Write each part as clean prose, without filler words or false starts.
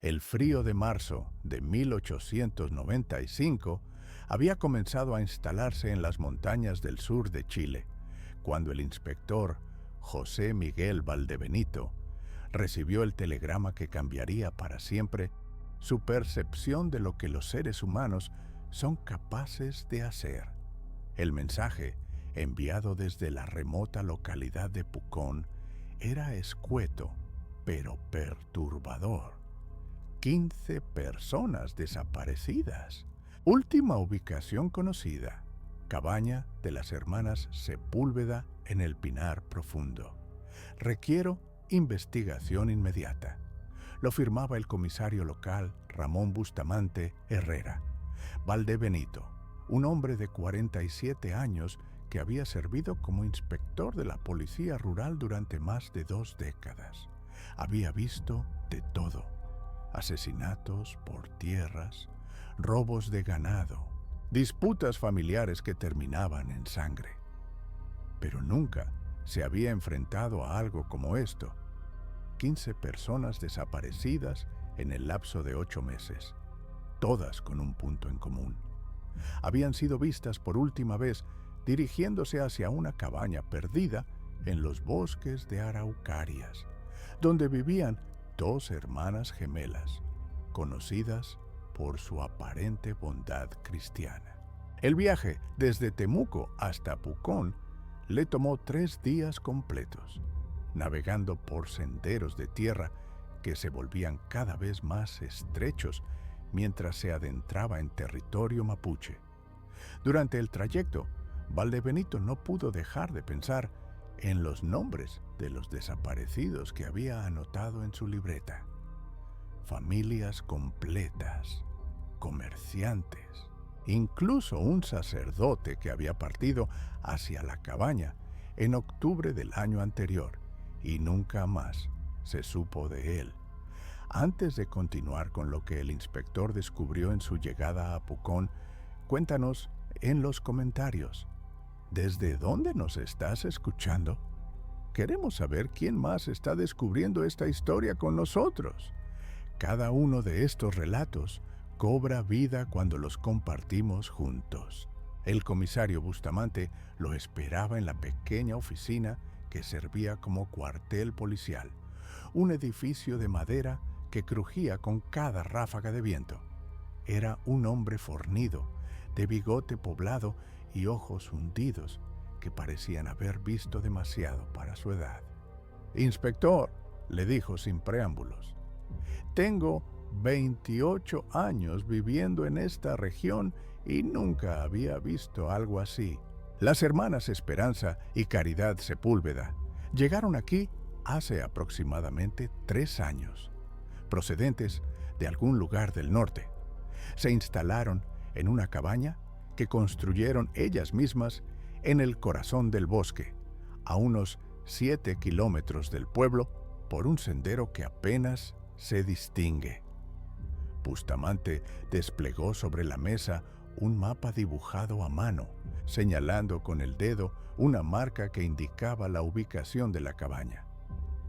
El frío de marzo de 1895 había comenzado a instalarse en las montañas del sur de Chile, cuando el inspector José Miguel Valdebenito recibió el telegrama que cambiaría para siempre su percepción de lo que los seres humanos son capaces de hacer. El mensaje, enviado desde la remota localidad de Pucón, era escueto, pero perturbador. 15 personas desaparecidas. Última ubicación conocida: cabaña de las hermanas Sepúlveda en el Pinar Profundo. Requiero investigación inmediata. Lo firmaba el comisario local Ramón Bustamante Herrera. Valdebenito, un hombre de 47 años que había servido como inspector de la policía rural durante más de 2 décadas. Había visto de todo: asesinatos por tierras, robos de ganado, disputas familiares que terminaban en sangre. Pero nunca se había enfrentado a algo como esto: 15 personas desaparecidas en el lapso de 8 meses, todas con un punto en común. Habían sido vistas por última vez dirigiéndose hacia una cabaña perdida en los bosques de Araucarias, donde vivían 2 hermanas gemelas, conocidas por su aparente bondad cristiana. El viaje desde Temuco hasta Pucón le tomó 3 días completos, navegando por senderos de tierra que se volvían cada vez más estrechos mientras se adentraba en territorio mapuche. Durante el trayecto, Valdebenito no pudo dejar de pensar en los nombres de los desaparecidos que había anotado en su libreta. Familias completas, comerciantes, incluso un sacerdote que había partido hacia la cabaña en octubre del año anterior y nunca más se supo de él. Antes de continuar con lo que el inspector descubrió en su llegada a Pucón, cuéntanos en los comentarios: ¿desde dónde nos estás escuchando? Queremos saber quién más está descubriendo esta historia con nosotros. Cada uno de estos relatos cobra vida cuando los compartimos juntos. El comisario Bustamante lo esperaba en la pequeña oficina que servía como cuartel policial, un edificio de madera que crujía con cada ráfaga de viento. Era un hombre fornido, de bigote poblado y ojos hundidos que parecían haber visto demasiado para su edad. «Inspector», le dijo sin preámbulos, «tengo 28 años viviendo en esta región y nunca había visto algo así. Las hermanas Esperanza y Caridad Sepúlveda llegaron aquí hace aproximadamente 3 años, procedentes de algún lugar del norte. Se instalaron en una cabaña que construyeron ellas mismas en el corazón del bosque, a unos 7 kilómetros del pueblo, por un sendero que apenas se distingue». Bustamante desplegó sobre la mesa un mapa dibujado a mano, señalando con el dedo una marca que indicaba la ubicación de la cabaña.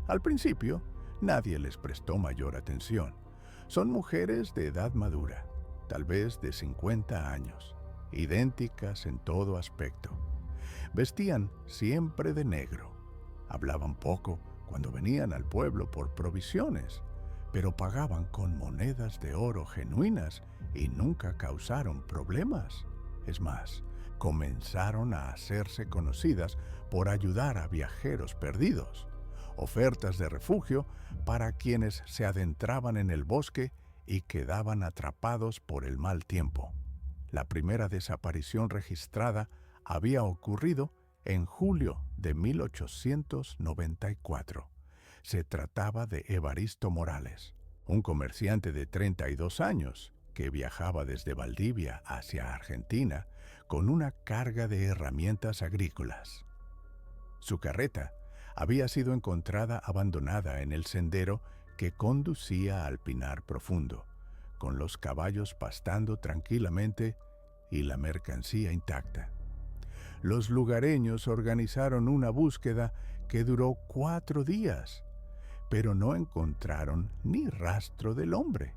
Al principio, nadie les prestó mayor atención. Son mujeres de edad madura, tal vez de 50 años, idénticas en todo aspecto. Vestían siempre de negro. Hablaban poco cuando venían al pueblo por provisiones, pero pagaban con monedas de oro genuinas y nunca causaron problemas. Es más, comenzaron a hacerse conocidas por ayudar a viajeros perdidos, ofertas de refugio para quienes se adentraban en el bosque y quedaban atrapados por el mal tiempo. La primera desaparición registrada había ocurrido en julio de 1894. Se trataba de Evaristo Morales, un comerciante de 32 años que viajaba desde Valdivia hacia Argentina con una carga de herramientas agrícolas. Su carreta había sido encontrada abandonada en el sendero que conducía al Pinar Profundo, con los caballos pastando tranquilamente y la mercancía intacta. Los lugareños organizaron una búsqueda que duró 4 días, pero no encontraron ni rastro del hombre.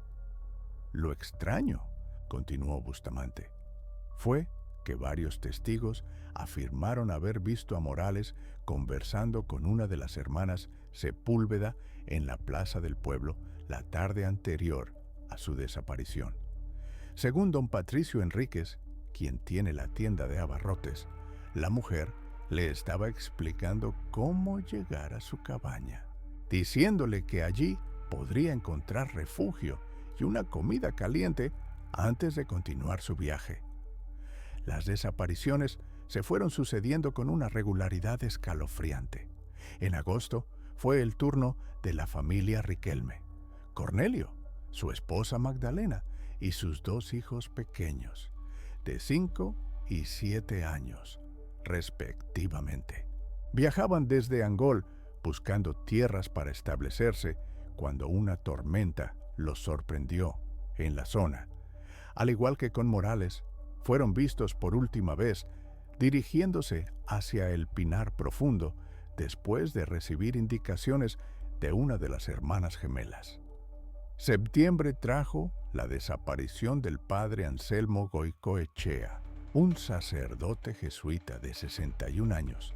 Lo extraño, continuó Bustamante, fue que varios testigos afirmaron haber visto a Morales conversando con una de las hermanas Sepúlveda en la plaza del pueblo la tarde anterior a su desaparición. Según don Patricio Enríquez, quien tiene la tienda de abarrotes, la mujer le estaba explicando cómo llegar a su cabaña, diciéndole que allí podría encontrar refugio y una comida caliente antes de continuar su viaje. Las desapariciones se fueron sucediendo con una regularidad escalofriante. En agosto fue el turno de la familia Riquelme. Cornelio, su esposa Magdalena y sus 2 hijos pequeños, de 5 y 7 años, respectivamente. Viajaban desde Angol buscando tierras para establecerse cuando una tormenta los sorprendió en la zona. Al igual que con Morales, fueron vistos por última vez dirigiéndose hacia el Pinar Profundo después de recibir indicaciones de una de las hermanas gemelas. Septiembre trajo la desaparición del padre Anselmo Goicoechea, un sacerdote jesuita de 61 años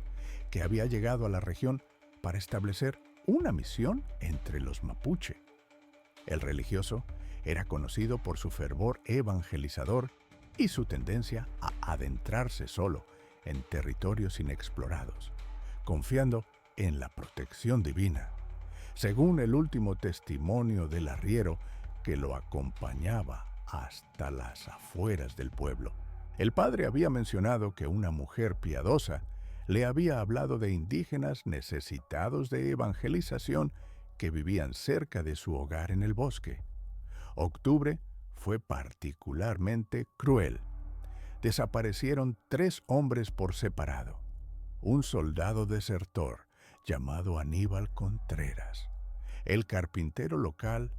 que había llegado a la región para establecer una misión entre los mapuche. El religioso era conocido por su fervor evangelizador y su tendencia a adentrarse solo en territorios inexplorados, confiando en la protección divina. Según el último testimonio del arriero que lo acompañaba hasta las afueras del pueblo, el padre había mencionado que una mujer piadosa le había hablado de indígenas necesitados de evangelización que vivían cerca de su hogar en el bosque. Octubre fue particularmente cruel. Desaparecieron 3 hombres por separado. Un soldado desertor llamado Aníbal Contreras, el carpintero local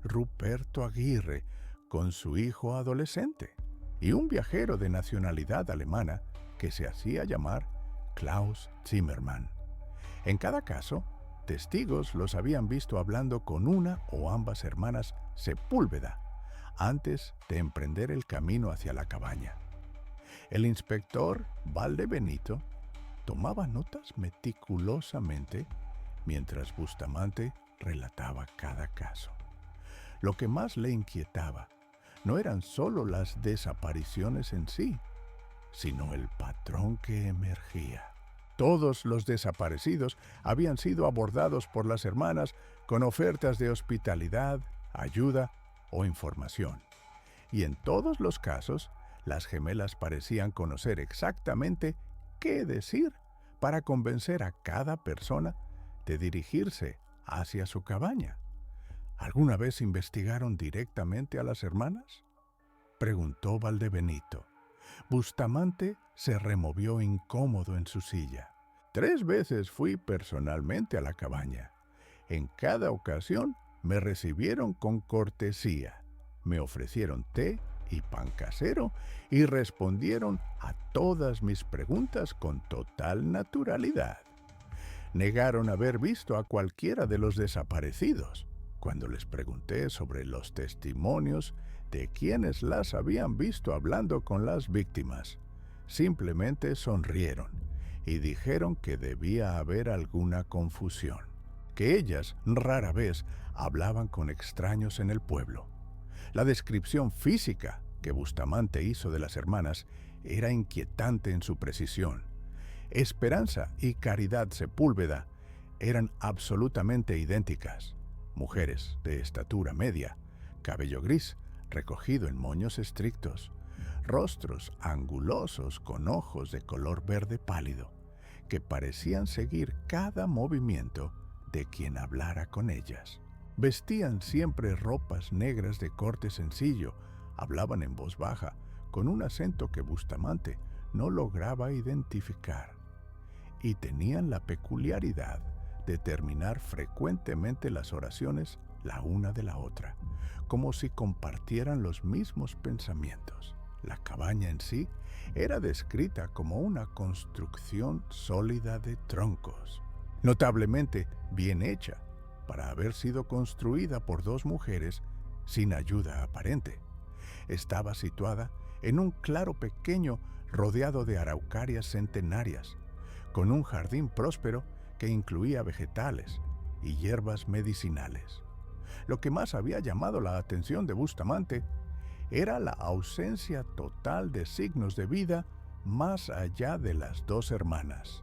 Ruperto Aguirre con su hijo adolescente y un viajero de nacionalidad alemana que se hacía llamar Klaus Zimmermann. En cada caso, testigos los habían visto hablando con una o ambas hermanas Sepúlveda antes de emprender el camino hacia la cabaña. El inspector Valdebenito tomaba notas meticulosamente mientras Bustamante relataba cada caso. Lo que más le inquietaba no eran solo las desapariciones en sí, sino el patrón que emergía. Todos los desaparecidos habían sido abordados por las hermanas con ofertas de hospitalidad, ayuda o información. Y en todos los casos, las gemelas parecían conocer exactamente qué decir para convencer a cada persona de dirigirse hacia su cabaña. ¿Alguna vez investigaron directamente a las hermanas?, preguntó Valdebenito. Bustamante se removió incómodo en su silla. 3 veces fui personalmente a la cabaña. En cada ocasión me recibieron con cortesía. Me ofrecieron té y pan casero y respondieron a todas mis preguntas con total naturalidad. Negaron haber visto a cualquiera de los desaparecidos. Cuando les pregunté sobre los testimonios de quienes las habían visto hablando con las víctimas, simplemente sonrieron y dijeron que debía haber alguna confusión, que ellas rara vez hablaban con extraños en el pueblo. La descripción física que Bustamante hizo de las hermanas era inquietante en su precisión. Esperanza y Caridad Sepúlveda eran absolutamente idénticas. Mujeres de estatura media, cabello gris recogido en moños estrictos, rostros angulosos con ojos de color verde pálido, que parecían seguir cada movimiento de quien hablara con ellas. Vestían siempre ropas negras de corte sencillo, hablaban en voz baja, con un acento que Bustamante no lograba identificar, y tenían la peculiaridad de terminar frecuentemente las oraciones la una de la otra, como si compartieran los mismos pensamientos. La cabaña en sí era descrita como una construcción sólida de troncos, notablemente bien hecha, para haber sido construida por dos mujeres sin ayuda aparente. Estaba situada en un claro pequeño rodeado de araucarias centenarias, con un jardín próspero que incluía vegetales y hierbas medicinales. Lo que más había llamado la atención de Bustamante era la ausencia total de signos de vida más allá de las dos hermanas.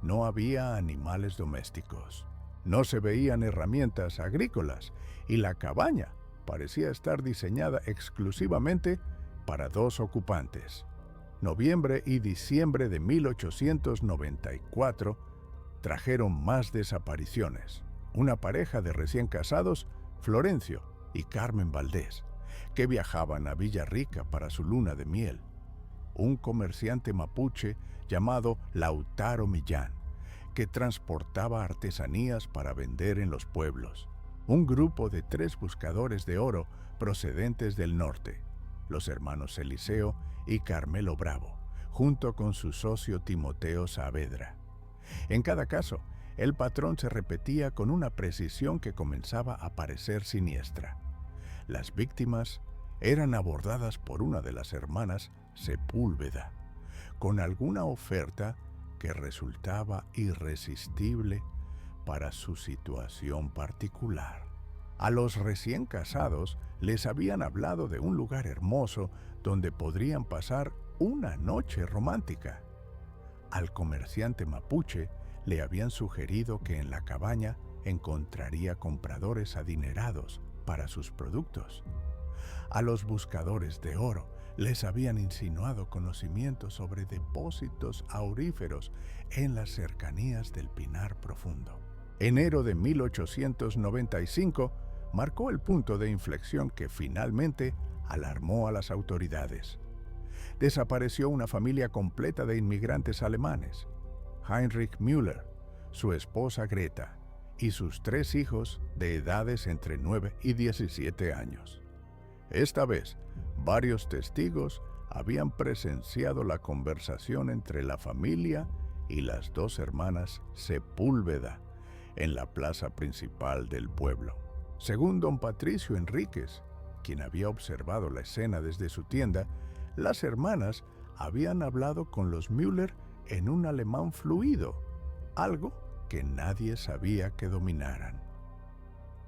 No había animales domésticos, no se veían herramientas agrícolas y la cabaña parecía estar diseñada exclusivamente para dos ocupantes. Noviembre y diciembre de 1894 trajeron más desapariciones. Una pareja de recién casados, Florencio y Carmen Valdés, que viajaban a Villarrica para su luna de miel. Un comerciante mapuche llamado Lautaro Millán, que transportaba artesanías para vender en los pueblos. Un grupo de 3 buscadores de oro procedentes del norte, los hermanos Eliseo y Carmelo Bravo, junto con su socio Timoteo Saavedra. En cada caso, el patrón se repetía con una precisión que comenzaba a parecer siniestra. Las víctimas eran abordadas por una de las hermanas Sepúlveda, con alguna oferta que resultaba irresistible para su situación particular. A los recién casados les habían hablado de un lugar hermoso donde podrían pasar una noche romántica. Al comerciante mapuche le habían sugerido que en la cabaña encontraría compradores adinerados para sus productos. A los buscadores de oro les habían insinuado conocimientos sobre depósitos auríferos en las cercanías del Pinar Profundo. Enero de 1895 marcó el punto de inflexión que finalmente alarmó a las autoridades. Desapareció una familia completa de inmigrantes alemanes: Heinrich Müller, su esposa Greta y sus 3 hijos de edades entre 9 y 17 años. Esta vez, varios testigos habían presenciado la conversación entre la familia y las 2 hermanas Sepúlveda en la plaza principal del pueblo. Según don Patricio Enríquez, quien había observado la escena desde su tienda, las hermanas habían hablado con los Müller en un alemán fluido, algo que nadie sabía que dominaran.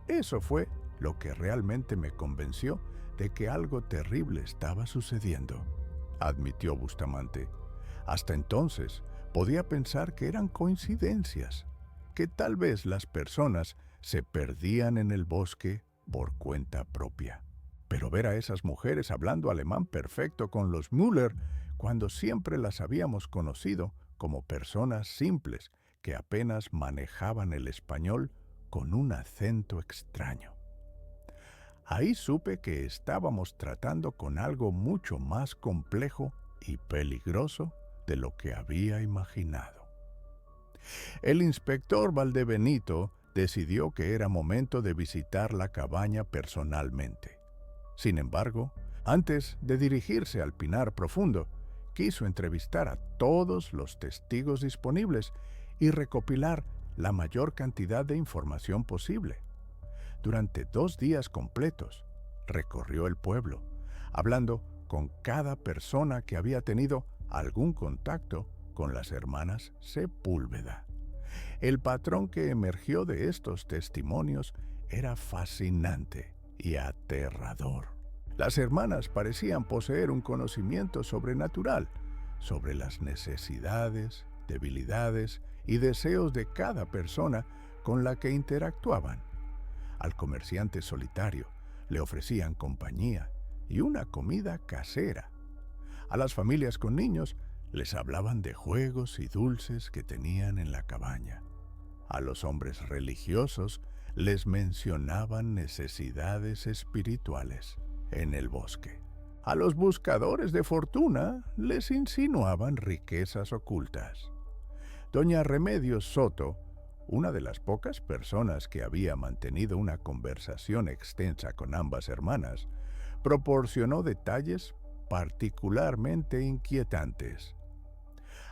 Eso fue lo que realmente me convenció de que algo terrible estaba sucediendo, admitió Bustamante. Hasta entonces podía pensar que eran coincidencias, que tal vez las personas se perdían en el bosque por cuenta propia. Pero ver a esas mujeres hablando alemán perfecto con los Müller, cuando siempre las habíamos conocido como personas simples que apenas manejaban el español con un acento extraño. Ahí supe que estábamos tratando con algo mucho más complejo y peligroso de lo que había imaginado. El inspector Valdebenito decidió que era momento de visitar la cabaña personalmente. Sin embargo, antes de dirigirse al Pinar Profundo, quiso entrevistar a todos los testigos disponibles y recopilar la mayor cantidad de información posible. Durante 2 días completos, recorrió el pueblo, hablando con cada persona que había tenido algún contacto con las hermanas Sepúlveda. El patrón que emergió de estos testimonios era fascinante y aterrador. Las hermanas parecían poseer un conocimiento sobrenatural sobre las necesidades, debilidades y deseos de cada persona con la que interactuaban. Al comerciante solitario le ofrecían compañía y una comida casera. A las familias con niños les hablaban de juegos y dulces que tenían en la cabaña. A los hombres religiosos les mencionaban necesidades espirituales en el bosque. A los buscadores de fortuna les insinuaban riquezas ocultas. Doña Remedios Soto, una de las pocas personas que había mantenido una conversación extensa con ambas hermanas, proporcionó detalles particularmente inquietantes.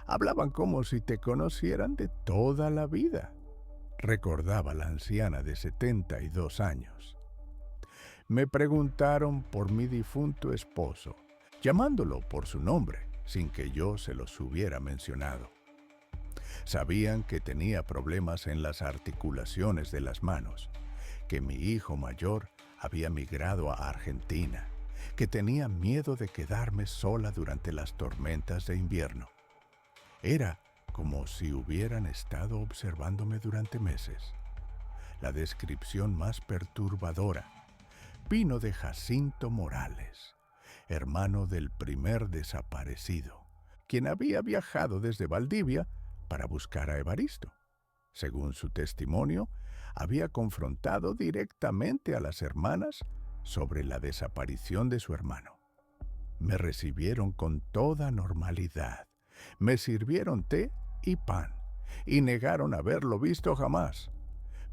Hablaban como si te conocieran de toda la vida. recordaba la anciana de 72 años. Me preguntaron por mi difunto esposo, llamándolo por su nombre, sin que yo se los hubiera mencionado. Sabían que tenía problemas en las articulaciones de las manos, que mi hijo mayor había migrado a Argentina, que tenía miedo de quedarme sola durante las tormentas de invierno. Era como si hubieran estado observándome durante meses. La descripción más perturbadora vino de Jacinto Morales, hermano del primer desaparecido, quien había viajado desde Valdivia para buscar a Evaristo. Según su testimonio, había confrontado directamente a las hermanas sobre la desaparición de su hermano. Me recibieron con toda normalidad, me sirvieron té y pan, y negaron haberlo visto jamás.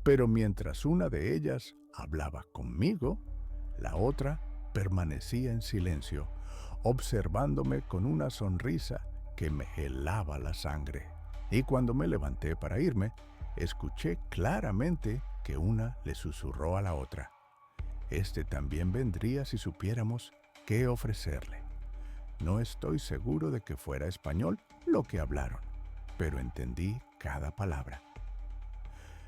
Pero mientras una de ellas hablaba conmigo, la otra permanecía en silencio, observándome con una sonrisa que me helaba la sangre. Y cuando me levanté para irme, escuché claramente que una le susurró a la otra: «Este también vendría si supiéramos qué ofrecerle». No estoy seguro de que fuera español lo que hablaron, pero entendí cada palabra.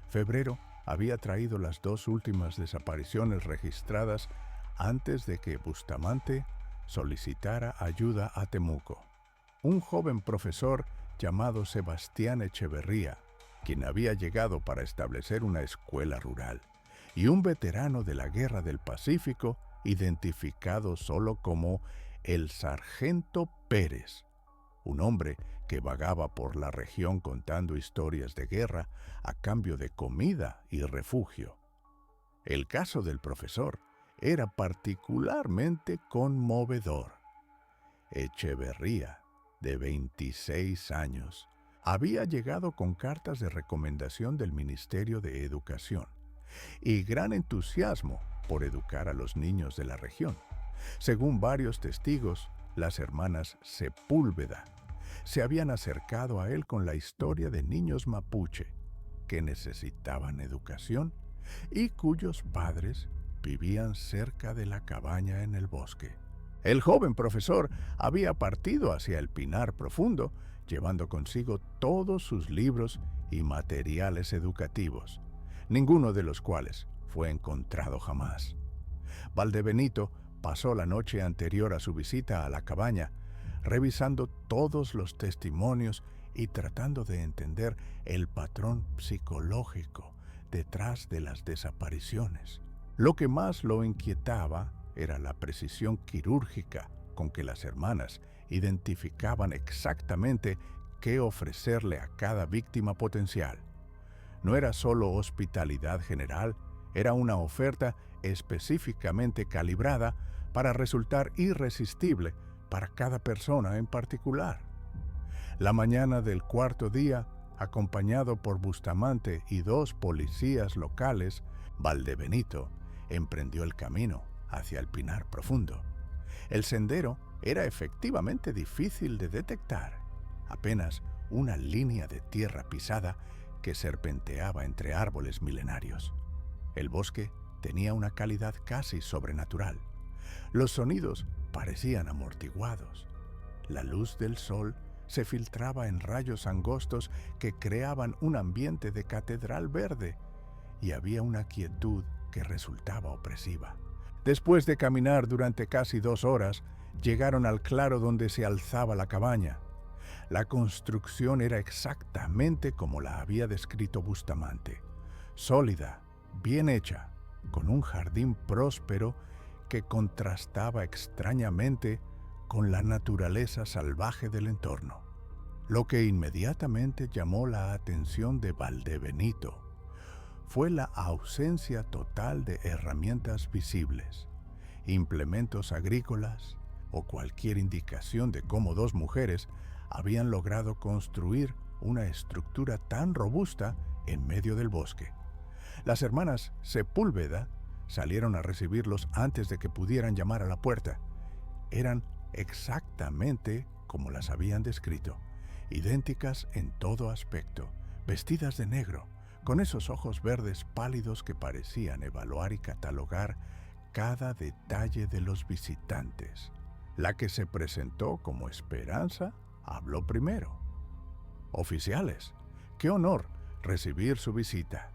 Febrero había traído las 2 últimas desapariciones registradas antes de que Bustamante solicitara ayuda a Temuco. Un joven profesor llamado Sebastián Echeverría, quien había llegado para establecer una escuela rural, y un veterano de la Guerra del Pacífico, identificado solo como el Sargento Pérez, un hombre que vagaba por la región contando historias de guerra a cambio de comida y refugio. El caso del profesor era particularmente conmovedor. Echeverría, de 26 años, había llegado con cartas de recomendación del Ministerio de Educación y gran entusiasmo por educar a los niños de la región. Según varios testigos, las hermanas Sepúlveda se habían acercado a él con la historia de niños mapuche que necesitaban educación y cuyos padres vivían cerca de la cabaña en el bosque. El joven profesor había partido hacia el Pinar Profundo, llevando consigo todos sus libros y materiales educativos, ninguno de los cuales fue encontrado jamás. Valdebenito pasó la noche anterior a su visita a la cabaña, revisando todos los testimonios y tratando de entender el patrón psicológico detrás de las desapariciones. Lo que más lo inquietaba era la precisión quirúrgica con que las hermanas identificaban exactamente qué ofrecerle a cada víctima potencial. No era solo hospitalidad general, era una oferta específicamente calibrada para resultar irresistible para cada persona en particular. La mañana del 4.º día, acompañado por Bustamante y 2 policías locales, Valdebenito emprendió el camino hacia el Pinar Profundo. El sendero era efectivamente difícil de detectar, apenas una línea de tierra pisada que serpenteaba entre árboles milenarios. El bosque tenía una calidad casi sobrenatural. Los sonidos parecían amortiguados. La luz del sol se filtraba en rayos angostos que creaban un ambiente de catedral verde, y había una quietud que resultaba opresiva. Después de caminar durante casi 2 horas, llegaron al claro donde se alzaba la cabaña. La construcción era exactamente como la había descrito Bustamante: sólida, bien hecha, con un jardín próspero que contrastaba extrañamente con la naturaleza salvaje del entorno. Lo que inmediatamente llamó la atención de Valdebenito fue la ausencia total de herramientas visibles, implementos agrícolas o cualquier indicación de cómo 2 mujeres habían logrado construir una estructura tan robusta en medio del bosque. Las hermanas Sepúlveda salieron a recibirlos antes de que pudieran llamar a la puerta. Eran exactamente como las habían descrito, idénticas en todo aspecto, vestidas de negro, con esos ojos verdes pálidos que parecían evaluar y catalogar cada detalle de los visitantes. La que se presentó como Esperanza habló primero. Oficiales, qué honor recibir su visita.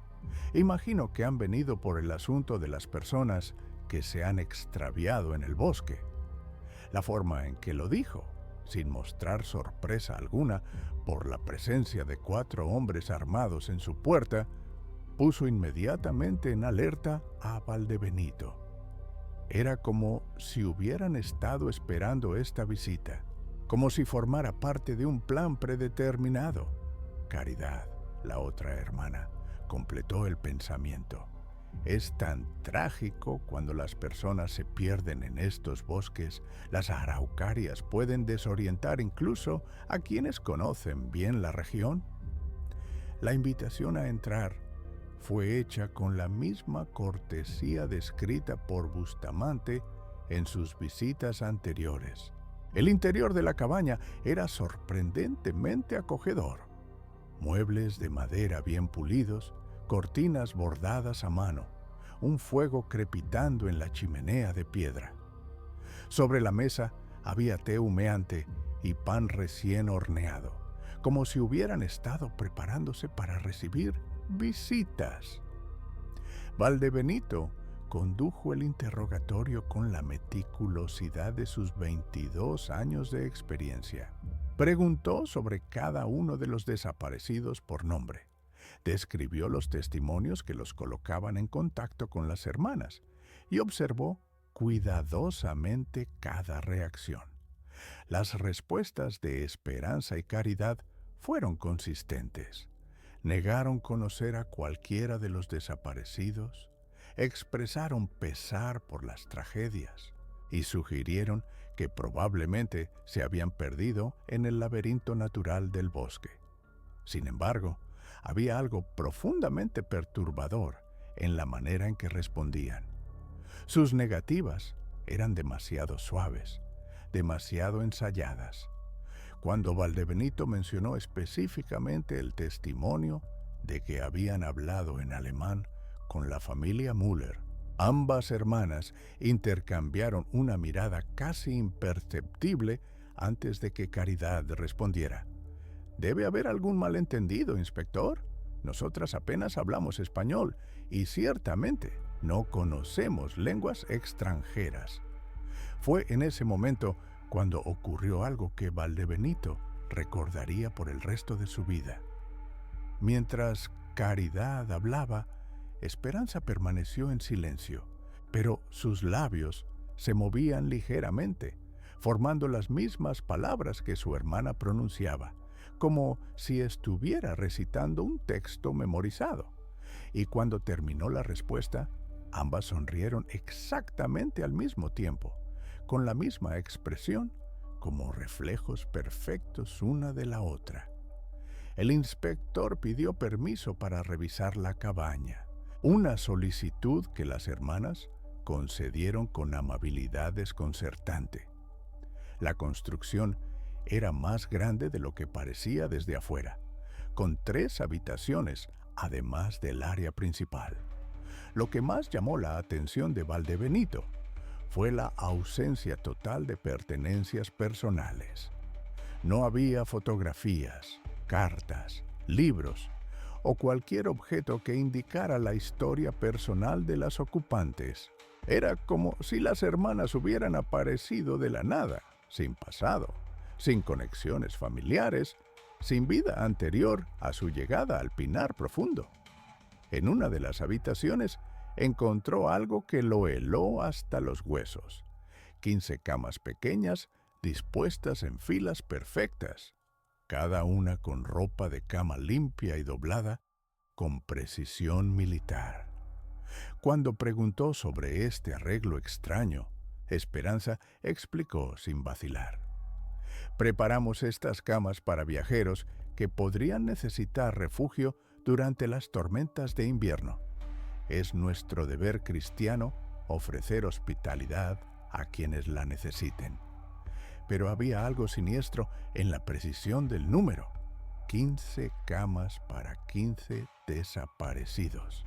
Imagino que han venido por el asunto de las personas que se han extraviado en el bosque. La forma en que lo dijo, sin mostrar sorpresa alguna por la presencia de 4 hombres armados en su puerta, puso inmediatamente en alerta a Valdebenito. Era como si hubieran estado esperando esta visita, como si formara parte de un plan predeterminado. Caridad, la otra hermana, completó el pensamiento. Es tan trágico cuando las personas se pierden en estos bosques. Las araucarias pueden desorientar incluso a quienes conocen bien la región. La invitación a entrar fue hecha con la misma cortesía descrita por Bustamante en sus visitas anteriores. El interior de la cabaña era sorprendentemente acogedor. Muebles de madera bien pulidos, cortinas bordadas a mano, un fuego crepitando en la chimenea de piedra. Sobre la mesa había té humeante y pan recién horneado, como si hubieran estado preparándose para recibir visitas. Valdebenito condujo el interrogatorio con la meticulosidad de sus 22 años de experiencia. Preguntó sobre cada uno de los desaparecidos por nombre. Describió los testimonios que los colocaban en contacto con las hermanas y observó cuidadosamente cada reacción. Las respuestas de Esperanza y Caridad fueron consistentes. Negaron conocer a cualquiera de los desaparecidos, expresaron pesar por las tragedias y sugirieron que probablemente se habían perdido en el laberinto natural del bosque. Sin embargo, había algo profundamente perturbador en la manera en que respondían. Sus negativas eran demasiado suaves, demasiado ensayadas. Cuando Valdebenito mencionó específicamente el testimonio de que habían hablado en alemán con la familia Müller, ambas hermanas intercambiaron una mirada casi imperceptible antes de que Caridad respondiera. «Debe haber algún malentendido, inspector. Nosotras apenas hablamos español y ciertamente no conocemos lenguas extranjeras». Fue en ese momento cuando ocurrió algo que Valdebenito recordaría por el resto de su vida. Mientras Caridad hablaba, Esperanza permaneció en silencio, pero sus labios se movían ligeramente, formando las mismas palabras que su hermana pronunciaba, como si estuviera recitando un texto memorizado. Y cuando terminó la respuesta, ambas sonrieron exactamente al mismo tiempo, con la misma expresión, como reflejos perfectos una de la otra. El inspector pidió permiso para revisar la cabaña, una solicitud que las hermanas concedieron con amabilidad desconcertante. La construcción era más grande de lo que parecía desde afuera, con 3 habitaciones, además del área principal. Lo que más llamó la atención de Valdebenito fue la ausencia total de pertenencias personales. No había fotografías, cartas, libros o cualquier objeto que indicara la historia personal de las ocupantes. Era como si las hermanas hubieran aparecido de la nada, sin pasado, sin conexiones familiares, sin vida anterior a su llegada al Pinar Profundo. En una de las habitaciones encontró algo que lo heló hasta los huesos. 15 camas pequeñas dispuestas en filas perfectas, cada una con ropa de cama limpia y doblada con precisión militar. Cuando preguntó sobre este arreglo extraño, Esperanza explicó sin vacilar. Preparamos estas camas para viajeros que podrían necesitar refugio durante las tormentas de invierno. Es nuestro deber cristiano ofrecer hospitalidad a quienes la necesiten. Pero había algo siniestro en la precisión del número. 15 camas para 15 desaparecidos,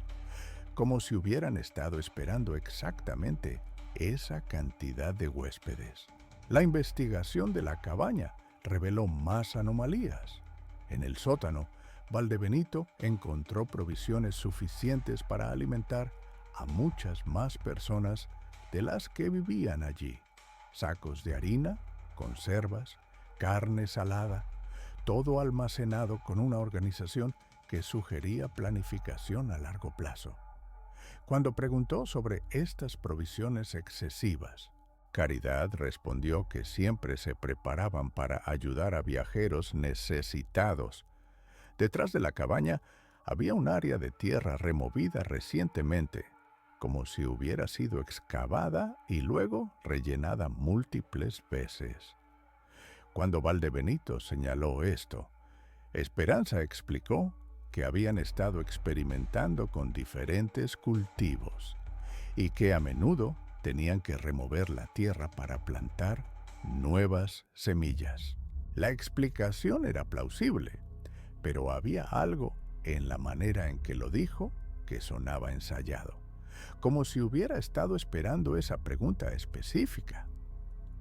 como si hubieran estado esperando exactamente esa cantidad de huéspedes. La investigación de la cabaña reveló más anomalías. En el sótano, Valdebenito encontró provisiones suficientes para alimentar a muchas más personas de las que vivían allí. Sacos de harina, conservas, carne salada, todo almacenado con una organización que sugería planificación a largo plazo. Cuando preguntó sobre estas provisiones excesivas, Caridad respondió que siempre se preparaban para ayudar a viajeros necesitados. Detrás de la cabaña había un área de tierra removida recientemente, como si hubiera sido excavada y luego rellenada múltiples veces. Cuando Valdebenito señaló esto, Esperanza explicó que habían estado experimentando con diferentes cultivos y que a menudo tenían que remover la tierra para plantar nuevas semillas. La explicación era plausible, pero había algo en la manera en que lo dijo que sonaba ensayado, como si hubiera estado esperando esa pregunta específica.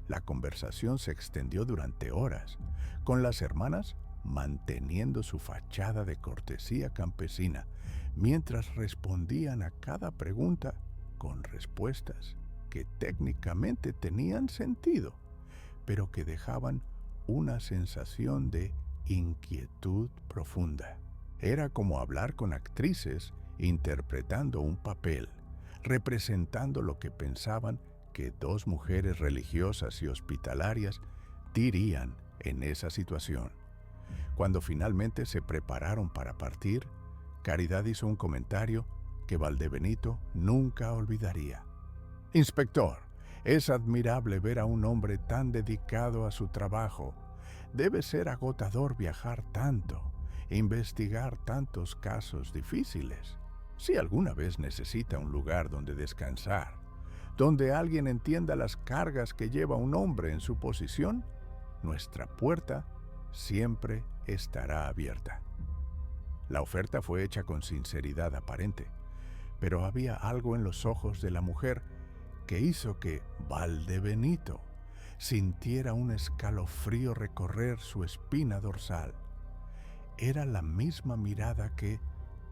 La conversación se extendió durante horas, con las hermanas manteniendo su fachada de cortesía campesina, mientras respondían a cada pregunta con respuestas que técnicamente tenían sentido, pero que dejaban una sensación de inquietud profunda. Era como hablar con actrices interpretando un papel, representando lo que pensaban que dos mujeres religiosas y hospitalarias dirían en esa situación. Cuando finalmente se prepararon para partir, Caridad hizo un comentario que Valdebenito nunca olvidaría. «Inspector, es admirable ver a un hombre tan dedicado a su trabajo. Debe ser agotador viajar tanto e investigar tantos casos difíciles. Si alguna vez necesita un lugar donde descansar, donde alguien entienda las cargas que lleva un hombre en su posición, nuestra puerta siempre estará abierta». La oferta fue hecha con sinceridad aparente, pero había algo en los ojos de la mujer que hizo que Valdebenito sintiera un escalofrío recorrer su espina dorsal. Era la misma mirada que,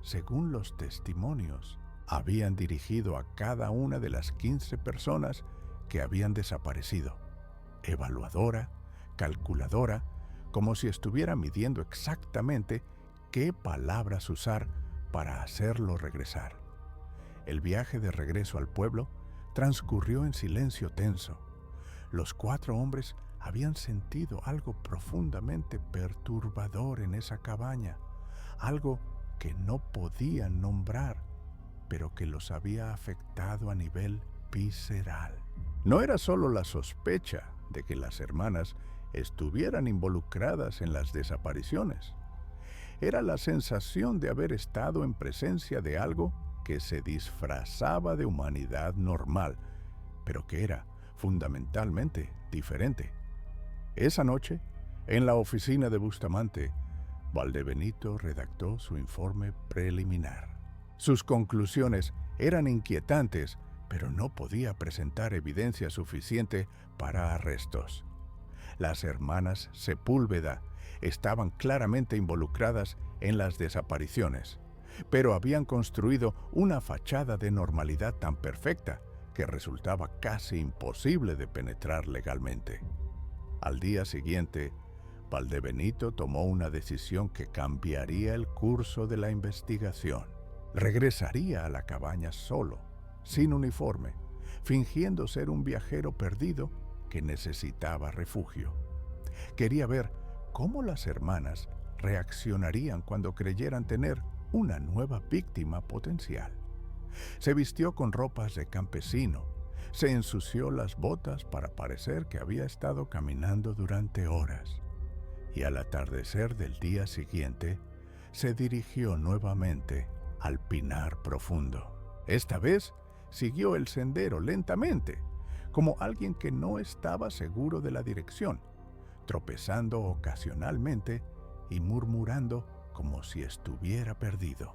según los testimonios, habían dirigido a cada una de las 15 personas que habían desaparecido. Evaluadora, calculadora, como si estuviera midiendo exactamente qué palabras usar para hacerlo regresar. El viaje de regreso al pueblo transcurrió en silencio tenso. Los 4 hombres habían sentido algo profundamente perturbador en esa cabaña, algo que no podían nombrar, pero que los había afectado a nivel visceral. No era solo la sospecha de que las hermanas estuvieran involucradas en las desapariciones. Era la sensación de haber estado en presencia de algo que se disfrazaba de humanidad normal, pero que era fundamentalmente diferente. Esa noche, en la oficina de Bustamante, Valdebenito redactó su informe preliminar. Sus conclusiones eran inquietantes, pero no podía presentar evidencia suficiente para arrestos. Las hermanas Sepúlveda estaban claramente involucradas en las desapariciones, pero habían construido una fachada de normalidad tan perfecta que resultaba casi imposible de penetrar legalmente. Al día siguiente, Valdebenito tomó una decisión que cambiaría el curso de la investigación. Regresaría a la cabaña solo, sin uniforme, fingiendo ser un viajero perdido que necesitaba refugio. Quería ver cómo las hermanas reaccionarían cuando creyeran tener una nueva víctima potencial. Se vistió con ropas de campesino, se ensució las botas para parecer que había estado caminando durante horas, y al atardecer del día siguiente se dirigió nuevamente al Pinar Profundo. Esta vez siguió el sendero lentamente, como alguien que no estaba seguro de la dirección, tropezando ocasionalmente y murmurando como si estuviera perdido.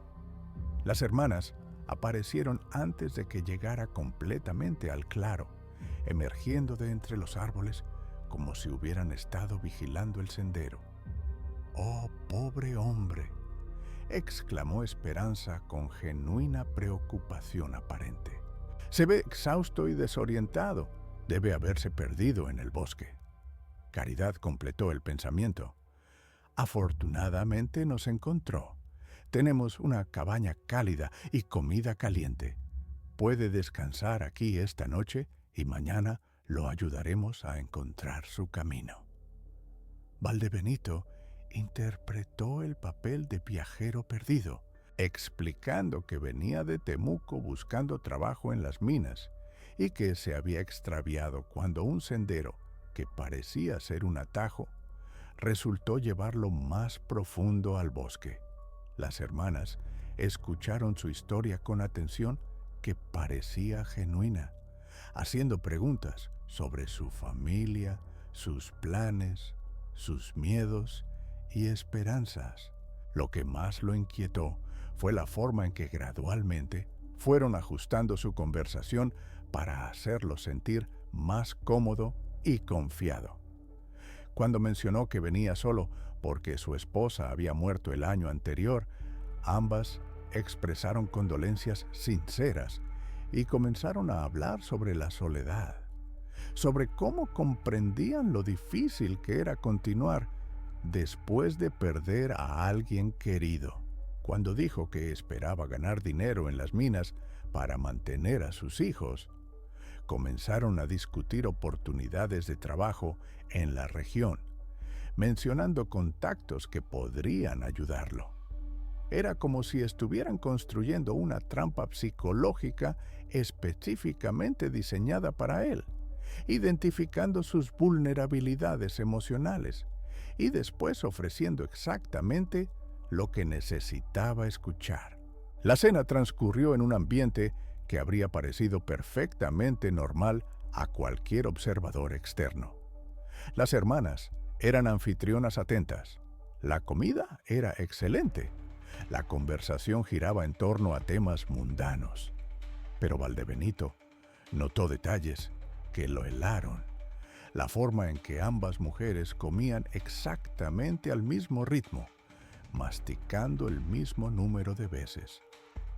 Las hermanas aparecieron antes de que llegara completamente al claro, emergiendo de entre los árboles como si hubieran estado vigilando el sendero. «¡Oh, pobre hombre!», exclamó Esperanza con genuina preocupación aparente. «Se ve exhausto y desorientado. Debe haberse perdido en el bosque». Caridad completó el pensamiento. «Afortunadamente nos encontró. Tenemos una cabaña cálida y comida caliente. Puede descansar aquí esta noche y mañana lo ayudaremos a encontrar su camino». Valdebenito interpretó el papel de viajero perdido, explicando que venía de Temuco buscando trabajo en las minas y que se había extraviado cuando un sendero, que parecía ser un atajo, resultó llevarlo más profundo al bosque. Las hermanas escucharon su historia con atención, que parecía genuina, haciendo preguntas sobre su familia, sus planes, sus miedos y esperanzas. Lo que más lo inquietó fue la forma en que gradualmente fueron ajustando su conversación para hacerlo sentir más cómodo y confiado. Cuando mencionó que venía solo porque su esposa había muerto el año anterior, ambas expresaron condolencias sinceras y comenzaron a hablar sobre la soledad, sobre cómo comprendían lo difícil que era continuar después de perder a alguien querido. Cuando dijo que esperaba ganar dinero en las minas para mantener a sus hijos, comenzaron a discutir oportunidades de trabajo en la región, mencionando contactos que podrían ayudarlo. Era como si estuvieran construyendo una trampa psicológica específicamente diseñada para él, identificando sus vulnerabilidades emocionales y después ofreciendo exactamente lo que necesitaba escuchar. La cena transcurrió en un ambiente que habría parecido perfectamente normal a cualquier observador externo. Las hermanas eran anfitrionas atentas. La comida era excelente. La conversación giraba en torno a temas mundanos. Pero Valdebenito notó detalles que lo helaron. La forma en que ambas mujeres comían exactamente al mismo ritmo, masticando el mismo número de veces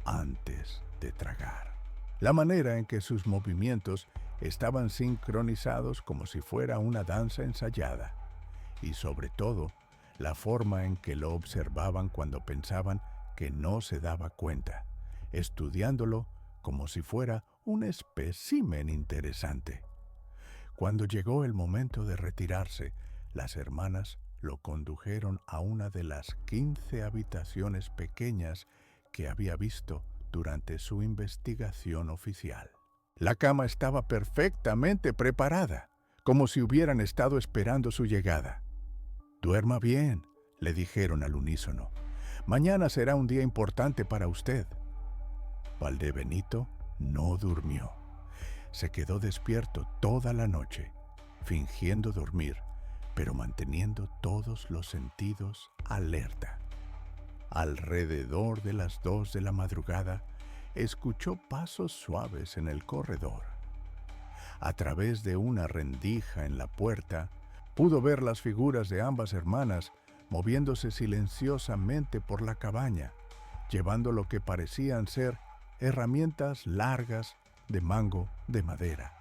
antes de tragar. La manera en que sus movimientos estaban sincronizados como si fuera una danza ensayada. Y sobre todo, la forma en que lo observaban cuando pensaban que no se daba cuenta, estudiándolo como si fuera un espécimen interesante. Cuando llegó el momento de retirarse, las hermanas lo condujeron a una de las 15 habitaciones pequeñas que había visto durante su investigación oficial. La cama estaba perfectamente preparada, como si hubieran estado esperando su llegada. «Duerma bien», le dijeron al unísono. «Mañana será un día importante para usted». Valdebenito no durmió. Se quedó despierto toda la noche, fingiendo dormir, pero manteniendo todos los sentidos alerta. Alrededor de las 2 de la madrugada, escuchó pasos suaves en el corredor. A través de una rendija en la puerta, pudo ver las figuras de ambas hermanas moviéndose silenciosamente por la cabaña, llevando lo que parecían ser herramientas largas de mango de madera.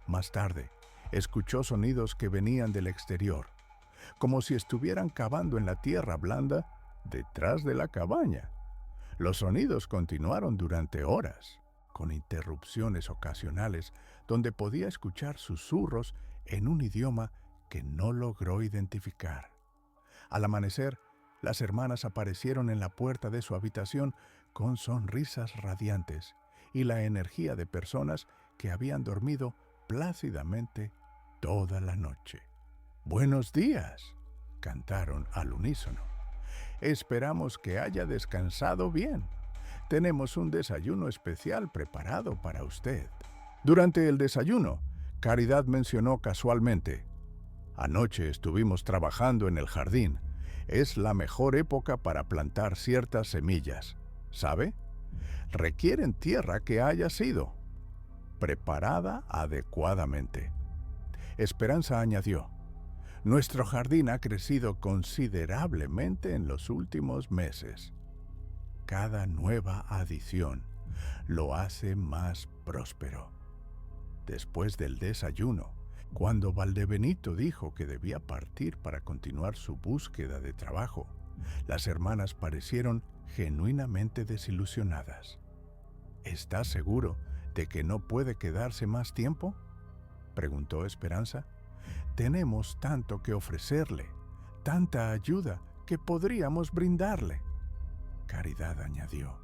Más tarde, escuchó sonidos que venían del exterior, como si estuvieran cavando en la tierra blanda detrás de la cabaña. Los sonidos continuaron durante horas, con interrupciones ocasionales donde podía escuchar susurros en un idioma que no logró identificar. Al amanecer, las hermanas aparecieron en la puerta de su habitación con sonrisas radiantes y la energía de personas que habían dormido plácidamente toda la noche. «Buenos días», cantaron al unísono. «Esperamos que haya descansado bien. Tenemos un desayuno especial preparado para usted». Durante el desayuno, Caridad mencionó casualmente: «Anoche estuvimos trabajando en el jardín. Es la mejor época para plantar ciertas semillas, ¿sabe? Requieren tierra que haya sido preparada adecuadamente. Esperanza añadió: nuestro jardín ha crecido considerablemente en los últimos meses. Cada nueva adición lo hace más próspero. Después del desayuno, cuando Valdebenito dijo que debía partir para continuar su búsqueda de trabajo, las hermanas parecieron genuinamente desilusionadas. ¿Está seguro de que no puede quedarse más tiempo?, preguntó Esperanza. Tenemos tanto que ofrecerle, tanta ayuda que podríamos brindarle. Caridad añadió: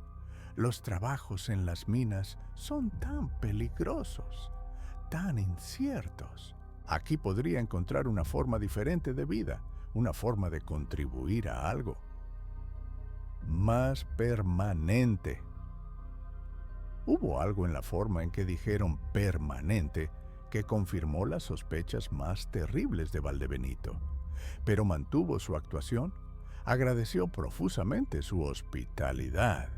los trabajos en las minas son tan peligrosos, tan inciertos. Aquí podría encontrar una forma diferente de vida, una forma de contribuir a algo más permanente. Hubo algo en la forma en que dijeron permanente que confirmó las sospechas más terribles de Valdebenito, pero mantuvo su actuación, agradeció profusamente su hospitalidad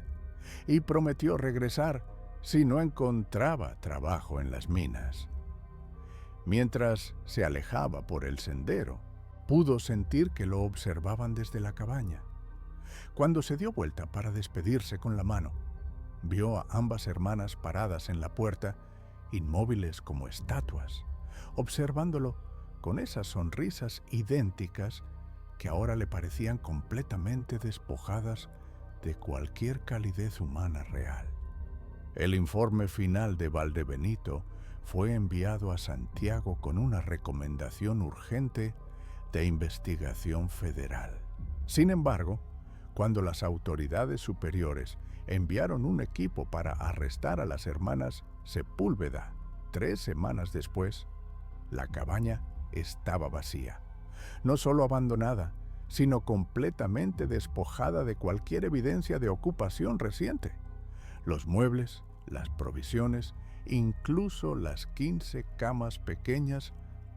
y prometió regresar si no encontraba trabajo en las minas. Mientras se alejaba por el sendero, pudo sentir que lo observaban desde la cabaña. Cuando se dio vuelta para despedirse con la mano, vio a ambas hermanas paradas en la puerta, inmóviles como estatuas, observándolo con esas sonrisas idénticas que ahora le parecían completamente despojadas de cualquier calidez humana real. El informe final de Valdebenito fue enviado a Santiago con una recomendación urgente de investigación federal. Sin embargo, cuando las autoridades superiores enviaron un equipo para arrestar a las hermanas Sepúlveda 3 semanas después, la cabaña estaba vacía. No solo abandonada, sino completamente despojada de cualquier evidencia de ocupación reciente. Los muebles, las provisiones, incluso las 15 camas pequeñas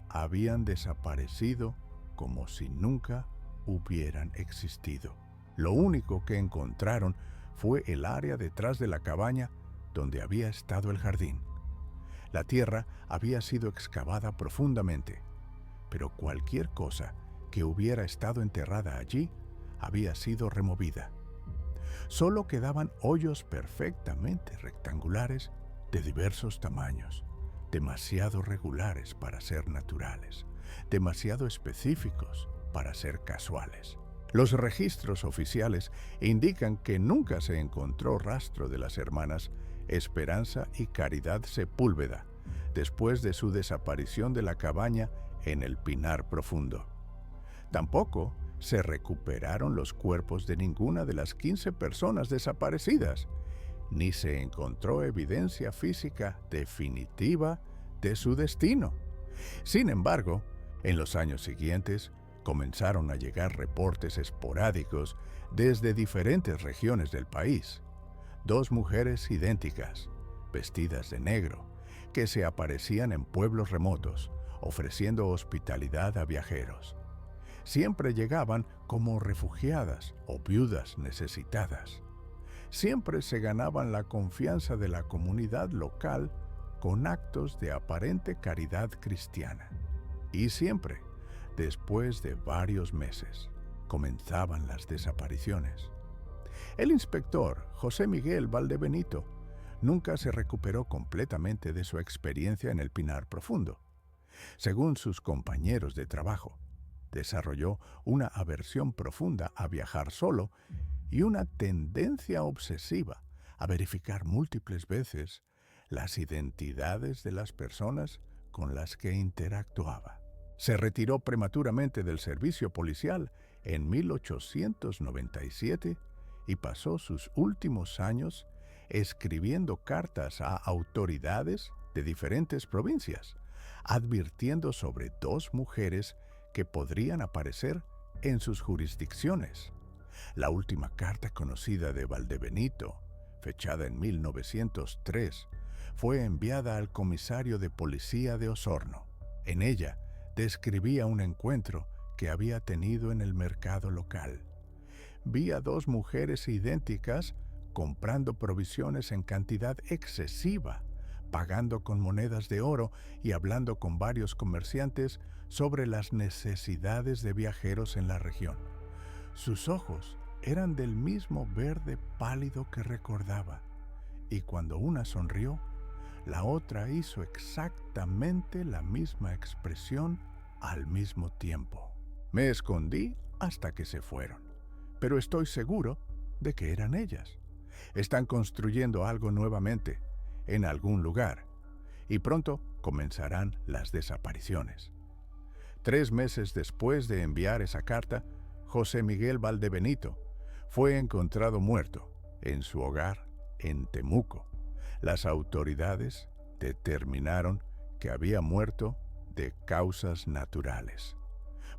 habían desaparecido como si nunca hubieran existido. Lo único que encontraron fue el área detrás de la cabaña donde había estado el jardín. La tierra había sido excavada profundamente, pero cualquier cosa que hubiera estado enterrada allí había sido removida. Solo quedaban hoyos perfectamente rectangulares de diversos tamaños, demasiado regulares para ser naturales, demasiado específicos para ser casuales. Los registros oficiales indican que nunca se encontró rastro de las hermanas Esperanza y Caridad Sepúlveda después de su desaparición de la cabaña en el Pinar Profundo. Tampoco se recuperaron los cuerpos de ninguna de las 15 personas desaparecidas, ni se encontró evidencia física definitiva de su destino. Sin embargo, en los años siguientes, comenzaron a llegar reportes esporádicos desde diferentes regiones del país. 2 mujeres idénticas, vestidas de negro, que se aparecían en pueblos remotos, ofreciendo hospitalidad a viajeros. Siempre llegaban como refugiadas o viudas necesitadas. Siempre se ganaban la confianza de la comunidad local con actos de aparente caridad cristiana. Y siempre, después de varios meses, comenzaban las desapariciones. El inspector José Miguel Valdebenito nunca se recuperó completamente de su experiencia en el Pinar Profundo. Según sus compañeros de trabajo, desarrolló una aversión profunda a viajar solo y una tendencia obsesiva a verificar múltiples veces las identidades de las personas con las que interactuaba. Se retiró prematuramente del servicio policial en 1897 y pasó sus últimos años escribiendo cartas a autoridades de diferentes provincias, advirtiendo sobre 2 mujeres que podrían aparecer en sus jurisdicciones. La última carta conocida de Valdebenito, fechada en 1903, fue enviada al comisario de policía de Osorno. En ella describía un encuentro que había tenido en el mercado local. Vi a dos mujeres idénticas comprando provisiones en cantidad excesiva, pagando con monedas de oro y hablando con varios comerciantes sobre las necesidades de viajeros en la región. Sus ojos eran del mismo verde pálido que recordaba, y cuando una sonrió, la otra hizo exactamente la misma expresión al mismo tiempo. Me escondí hasta que se fueron, pero estoy seguro de que eran ellas. Están construyendo algo nuevamente, en algún lugar, y pronto comenzarán las desapariciones. 3 meses después de enviar esa carta, José Miguel Valdebenito fue encontrado muerto en su hogar en Temuco. Las autoridades determinaron que había muerto de causas naturales,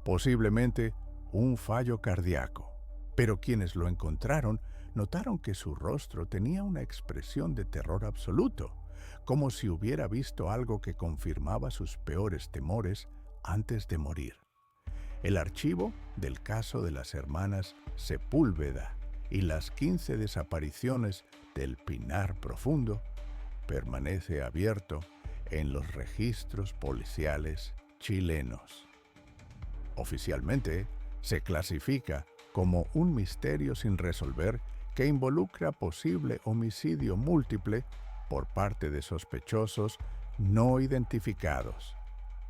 posiblemente un fallo cardíaco, pero quienes lo encontraron notaron que su rostro tenía una expresión de terror absoluto, como si hubiera visto algo que confirmaba sus peores temores antes de morir. El archivo del caso de las hermanas Sepúlveda y las 15 desapariciones del Pinar Profundo permanece abierto en los registros policiales chilenos. Oficialmente, se clasifica como un misterio sin resolver que involucra posible homicidio múltiple por parte de sospechosos no identificados.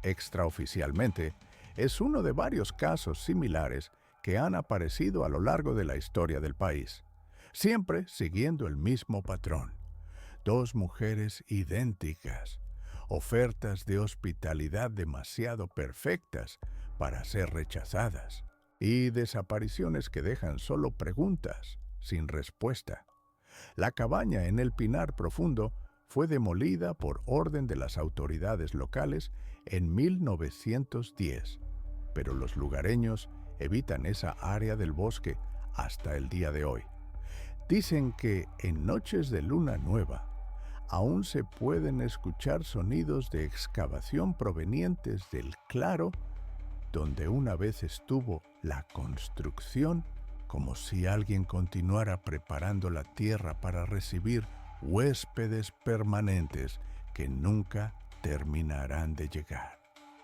Extraoficialmente, es uno de varios casos similares que han aparecido a lo largo de la historia del país, siempre siguiendo el mismo patrón. 2 mujeres idénticas, ofertas de hospitalidad demasiado perfectas para ser rechazadas, y desapariciones que dejan solo preguntas, sin respuesta. La cabaña en el Pinar Profundo fue demolida por orden de las autoridades locales en 1910, pero los lugareños evitan esa área del bosque hasta el día de hoy. Dicen que en noches de luna nueva aún se pueden escuchar sonidos de excavación provenientes del claro donde una vez estuvo la construcción, como si alguien continuara preparando la tierra para recibir huéspedes permanentes que nunca terminarán de llegar.